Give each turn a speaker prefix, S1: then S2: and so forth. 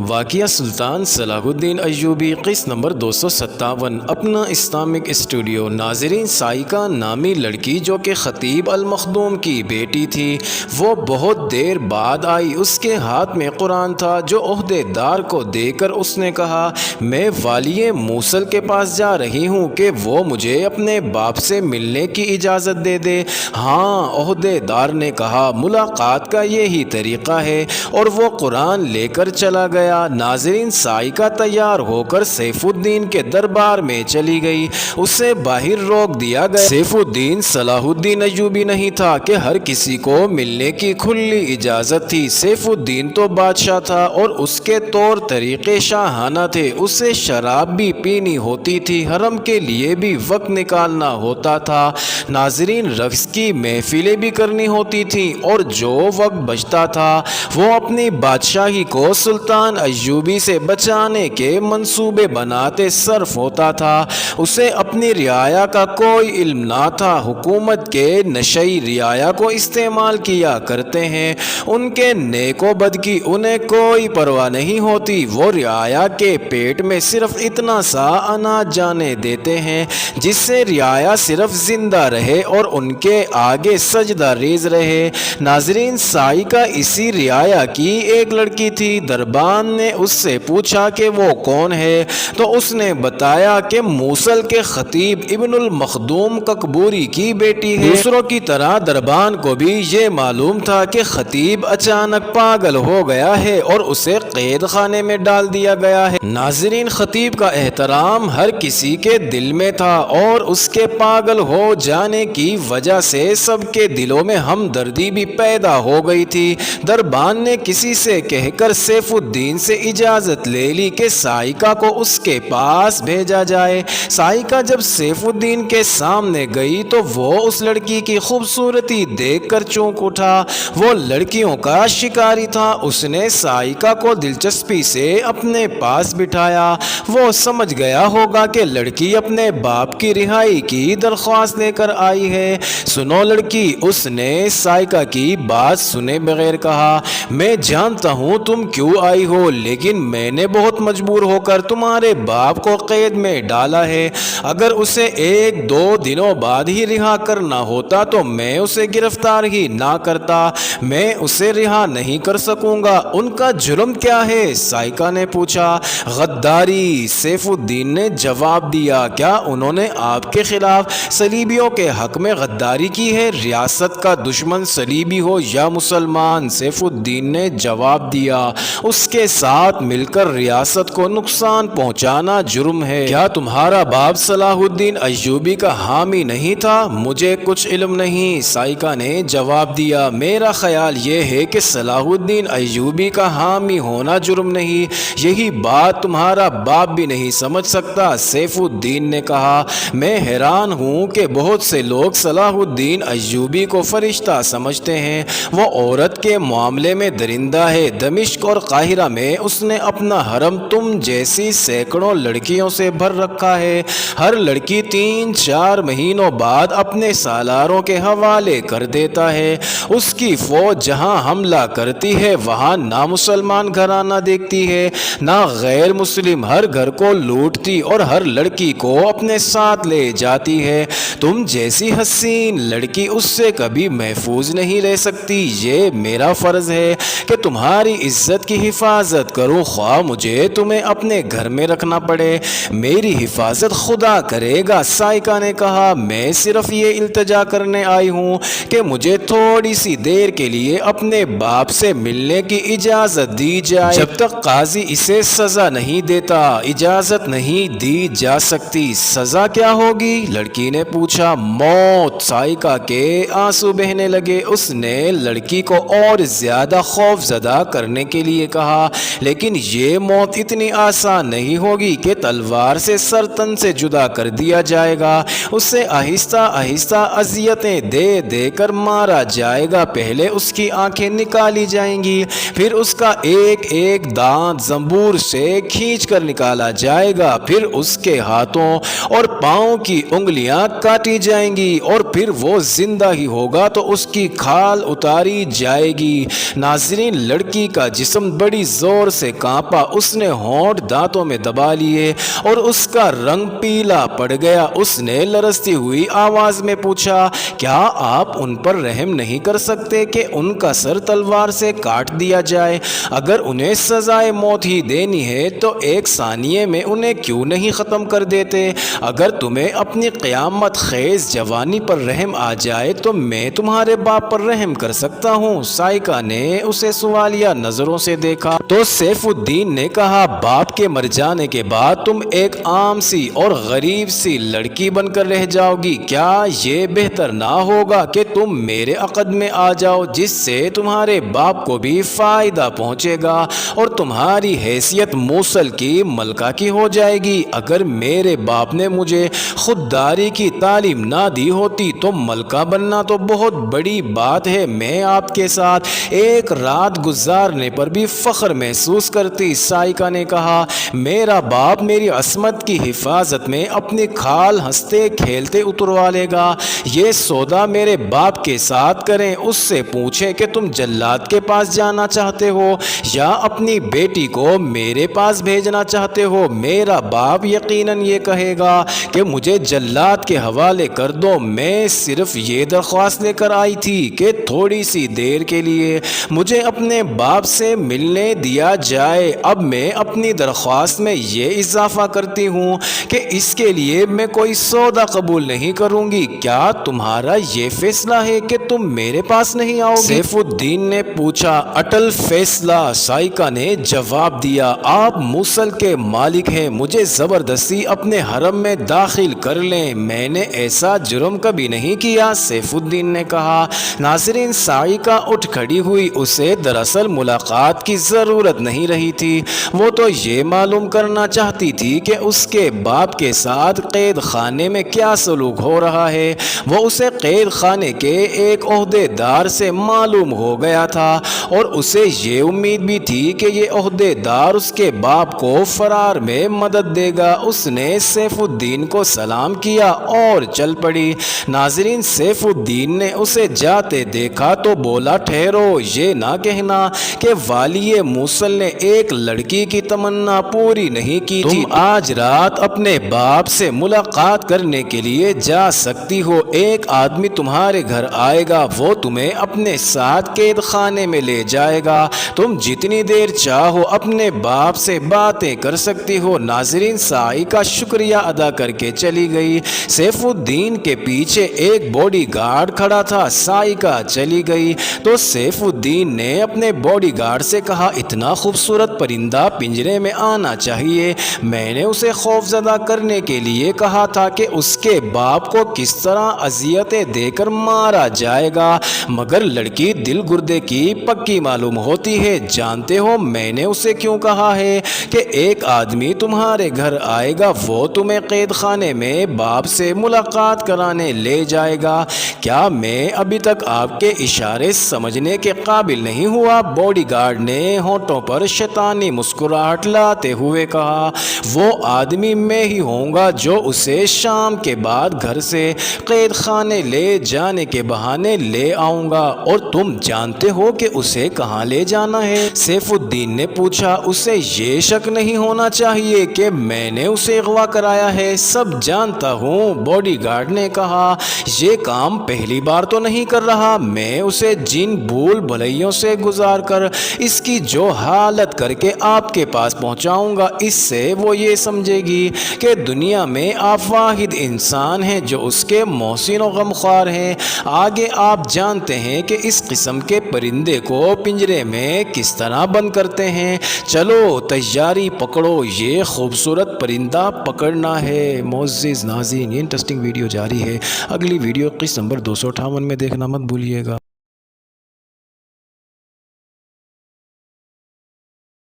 S1: واقعہ سلطان صلاح الدین ایوبی قسط نمبر 257 اپنا اسلامک اسٹوڈیو۔ ناظرین، سائقہ نامی لڑکی جو کہ خطیب المخدوم کی بیٹی تھی، وہ بہت دیر بعد آئی۔ اس کے ہاتھ میں قرآن تھا جو عہدے دار کو دے کر اس نے کہا، میں والی موصل کے پاس جا رہی ہوں کہ وہ مجھے اپنے باپ سے ملنے کی اجازت دے دے۔ ہاں، عہدے دار نے کہا، ملاقات کا یہی طریقہ ہے، اور وہ قرآن لے کر چلا گیا۔ ناظرین، سائقہ تیار ہو کر سیف الدین کے دربار میں چلی گئی۔ اسے باہر روک دیا گیا۔ سیف الدین صلاح الدین ایوبی نہیں تھا کہ ہر کسی کو ملنے کی کھلی اجازت تھی۔ سیف الدین تو بادشاہ تھا اور اس کے طور طریقے شاہانہ تھے۔ اسے شراب بھی پینی ہوتی تھی، حرم کے لیے بھی وقت نکالنا ہوتا تھا۔ ناظرین، رقص کی محفلیں بھی کرنی ہوتی تھیں، اور جو وقت بچتا تھا وہ اپنی بادشاہی کو سلطان ایوبی سے بچانے کے منصوبے بناتے صرف ہوتا تھا۔ اسے اپنی رعایا کا کوئی علم نہ تھا۔ حکومت کے نشئی رعایا کو استعمال کیا کرتے ہیں، ان کے نیک و بد کی انہیں کوئی پرواہ نہیں ہوتی۔ وہ رعایا کے پیٹ میں صرف اتنا سا اناج جانے دیتے ہیں جس سے رعایا صرف زندہ رہے اور ان کے آگے سجدہ ریز رہے۔ ناظرین، سائقہ اسی رعایا کی ایک لڑکی تھی۔ دربان نے اس سے پوچھا کہ وہ کون ہے، تو اس نے بتایا کہ موصل کے خطیب ابن المخدوم ککبوری کی بیٹی ہے۔ دوسروں کی طرح دربان کو بھی یہ معلوم تھا کہ خطیب اچانک پاگل ہو گیا ہے اور اسے قید خانے میں ڈال دیا گیا ہے۔ ناظرین، خطیب کا احترام ہر کسی کے دل میں تھا، اور اس کے پاگل ہو جانے کی وجہ سے سب کے دلوں میں ہمدردی بھی پیدا ہو گئی تھی۔ دربان نے کسی سے کہہ کر سیف الدین سے اجازت لے لی کہ سائقہ کو اس کے پاس بھیجا جائے۔ سائقہ جب سیف الدین کے سامنے گئی تو وہ اس لڑکی کی خوبصورتی دیکھ کر چونک اٹھا۔ وہ لڑکیوں کا شکاری تھا۔ اس نے سائقہ کو دلچسپی سے اپنے پاس بٹھایا۔ وہ سمجھ گیا ہوگا کہ لڑکی اپنے باپ کی رہائی کی درخواست لے کر آئی ہے۔ سنو لڑکی، اس نے سائقہ کی بات سنے بغیر کہا، میں جانتا ہوں تم کیوں آئی ہو، لیکن میں نے بہت مجبور ہو کر تمہارے باپ کو قید میں ڈالا ہے۔ اگر اسے 1-2 دنوں بعد ہی رہا کرنا ہوتا تو میں اسے گرفتار ہی نہ کرتا۔ میں اسے رہا نہیں کر سکوں گا۔ ان کا جرم کیا ہے؟ سائقہ نے پوچھا۔ غداری، سیف الدین نے جواب دیا۔ کیا انہوں نے آپ کے خلاف صلیبیوں کے حق میں غداری کی ہے؟ ریاست کا دشمن صلیبی ہو یا مسلمان، سیف الدین نے جواب دیا، اس کے ساتھ مل کر ریاست کو نقصان پہنچانا جرم ہے۔ کیا تمہارا باپ صلاح الدین ایوبی کا حامی نہیں تھا؟ مجھے کچھ علم نہیں، سائقہ نے جواب دیا۔ میرا خیال یہ ہے کہ صلاح الدین ایوبی کا حامی ہونا جرم نہیں۔ یہی بات تمہارا باپ بھی نہیں سمجھ سکتا، سیف الدین نے کہا۔ میں حیران ہوں کہ بہت سے لوگ صلاح الدین ایوبی کو فرشتہ سمجھتے ہیں۔ وہ عورت کے معاملے میں درندہ ہے۔ دمشق اور قاہرہ میں اس نے اپنا حرم تم جیسی سینکڑوں لڑکیوں سے بھر رکھا ہے۔ ہر لڑکی 3-4 مہینوں بعد اپنے سالاروں کے حوالے کر دیتا ہے۔ اس کی فوج جہاں حملہ کرتی ہے وہاں نہ مسلمان گھرانہ دیکھتی ہے نہ غیر مسلم، ہر گھر کو لوٹتی اور ہر لڑکی کو اپنے ساتھ لے جاتی ہے۔ تم جیسی حسین لڑکی اس سے کبھی محفوظ نہیں رہ سکتی۔ یہ میرا فرض ہے کہ تمہاری عزت کی حفاظت کروں، خواہ مجھے تمہیں اپنے گھر میں رکھنا پڑے۔ میری حفاظت خدا کرے گا، سائقہ نے کہا۔ میں صرف یہ التجا کرنے آئی ہوں کہ مجھے تھوڑی سی دیر کے لیے اپنے باپ سے ملنے کی اجازت دی جائے۔ جب تک قاضی اسے سزا نہیں دیتا اجازت نہیں دی جا سکتی۔ سزا کیا ہوگی؟ لڑکی نے پوچھا۔ موت، سائقہ کے آنسو بہنے لگے۔ اس نے لڑکی کو اور زیادہ خوف زدہ کرنے کے لیے کہا، لیکن یہ موت اتنی آسان نہیں ہوگی کہ تلوار سے سر تن سے جدا کر دیا جائے گا۔ اسے آہستہ آہستہ اذیتیں دے دے کر مارا جائے گا۔ پہلے اس کی آنکھیں نکالی جائیں گی، پھر اس کا ایک ایک دانت زنبور سے کھینچ کر نکالا جائے گا، پھر اس کے ہاتھوں اور پاؤں کی انگلیاں کاٹی جائیں گی، اور پھر وہ زندہ ہی ہوگا تو اس کی کھال اتاری جائے گی۔ ناظرین، لڑکی کا جسم بڑی زور زور سے کانپا، اس نے ہونٹ دانتوں میں دبا لیے اور اس کا رنگ پیلا پڑ گیا۔ اس نے لرزتی ہوئی آواز میں پوچھا، کیا آپ ان پر رحم نہیں کر سکتے کہ ان کا سر تلوار سے کاٹ دیا جائے؟ اگر انہیں سزائے موت ہی دینی ہے تو ایک ثانیے میں انہیں کیوں نہیں ختم کر دیتے؟ اگر تمہیں اپنی قیامت خیز جوانی پر رحم آ جائے تو میں تمہارے باپ پر رحم کر سکتا ہوں۔ سائقہ نے اسے سوالیہ نظروں سے دیکھا تو سیف الدین نے کہا، باپ کے مر جانے کے بعد تم ایک عام سی اور غریب سی لڑکی بن کر رہ جاؤ گی۔ کیا یہ بہتر نہ ہوگا کہ تم میرے عقد میں آ جاؤ، جس سے تمہارے باپ کو بھی فائدہ پہنچے گا اور تمہاری حیثیت موصل کی ملکہ کی ہو جائے گی؟ اگر میرے باپ نے مجھے خودداری کی تعلیم نہ دی ہوتی تو ملکہ بننا تو بہت بڑی بات ہے، میں آپ کے ساتھ ایک رات گزارنے پر بھی فخر محسوس کرتی۔ سائقہ نے کہا، میرا باپ میری عصمت کی حفاظت میں اپنی کھال ہنستے کھیلتے اتروا لے گا۔ یہ سودا میرے باپ کے ساتھ کریں، اس سے پوچھیں کہ تم جلاد کے پاس جانا چاہتے ہو یا اپنی بیٹی کو میرے پاس بھیجنا چاہتے ہو۔ میرا باپ یقیناً یہ کہے گا کہ مجھے جلاد کے حوالے کر دو۔ میں صرف یہ درخواست لے کر آئی تھی کہ تھوڑی سی دیر کے لیے مجھے اپنے باپ سے ملنے دیا جائے۔ اب میں اپنی درخواست میں یہ اضافہ کرتی ہوں کہ اس کے لیے میں کوئی سودا قبول نہیں کروں گی۔ کیا تمہارا یہ فیصلہ ہے کہ تم میرے پاس نہیں آؤ گی؟ سیف الدین نے پوچھا۔ اٹل فیصلہ، سائقہ نے جواب دیا۔ آپ موصل کے مالک ہیں، مجھے زبردستی اپنے حرم میں داخل کر لیں، میں نے ایسا جرم کبھی نہیں کیا، سیف الدین نے کہا۔ ناظرین، سائقہ اٹھ کھڑی ہوئی۔ اسے دراصل ملاقات کی ضرورت نہیں رہی تھی، وہ تو یہ معلوم کرنا چاہتی تھی کہ اس کے باپ کے ساتھ قید خانے میں کیا سلوک ہو رہا ہے۔ وہ اسے قید خانے کے ایک عہدے دار سے معلوم ہو گیا تھا اور اسے یہ امید بھی تھی کہ یہ عہدے دار اس کے باپ کو فرار میں مدد دے گا۔ اس نے سیف الدین کو سلام کیا اور چل پڑی۔ ناظرین، سیف الدین نے اسے جاتے دیکھا تو بولا، ٹھہرو، یہ نہ کہنا کہ والی موصل نے ایک لڑکی کی تمنا پوری نہیں کی تھی۔ تم آج رات اپنے باپ سے ملاقات کرنے کے لیے جا سکتی ہو۔ ایک آدمی تمہارے گھر آئے گا، وہ تمہیں اپنے ساتھ قید خانے میں لے جائے گا۔ تم جتنی دیر چاہو اپنے باپ سے باتیں کر سکتی ہو۔ ناظرین، سائقہ شکریہ ادا کر کے چلی گئی۔ سیف الدین کے پیچھے ایک باڈی گارڈ کھڑا تھا۔ سائقہ چلی گئی تو سیف الدین نے اپنے باڈی گارڈ سے کہا، اتنا خوبصورت پرندہ پنجرے میں آنا چاہیے۔ میں نے اسے خوف زدہ کرنے کے لیے کہا تھا کہ اس کے باپ کو کس طرح اذیتیں دے کر مارا جائے گا، مگر لڑکی دل گردے کی پکی معلوم ہوتی ہے۔ جانتے ہو میں نے اسے کیوں کہا ہے کہ ایک آدمی تمہارے گھر آئے گا، وہ تمہیں قید خانے میں باپ سے ملاقات کرانے لے جائے گا؟ کیا میں ابھی تک آپ کے اشارے سمجھنے کے قابل نہیں ہوا؟ باڈی گارڈ نے ہونٹوں پر شیطانی مسکراہٹ لاتے ہوئے کہا، وہ آدمی میں ہی ہوں گا جو اسے شام کے بعد گھر سے قید خانے لے جانے کے بہانے لے آؤں گا۔ اور تم جانتے ہو کہ اسے کہاں لے جانا ہے؟ سیف الدین نے پوچھا۔ اسے یہ شک نہیں ہونا چاہیے کہ میں نے اسے اغوا کرایا ہے، سب جانتا ہوں، باڈی گارڈ نے کہا۔ یہ کام پہلی بار تو نہیں کر رہا، میں اسے جن بھول بھلائیوں سے گزار کر اس کی جو حالت کر کے آپ کے پاس پہنچاؤں گا، اس سے وہ یہ سمجھے گی کہ دنیا میں آپ واحد انسان ہیں جو اس کے محسن و غمخوار ہیں۔ آگے آپ جانتے ہیں کہ اس قسم کے پرندے کو پنجرے میں کس طرح بند کرتے ہیں۔ چلو تیاری پکڑو، یہ خوبصورت پرندہ پکڑنا ہے۔ معزز ناظرین، یہ انٹرسٹنگ ویڈیو جاری ہے، اگلی ویڈیو قسط نمبر 258 میں دیکھنا مت بھولیے گا۔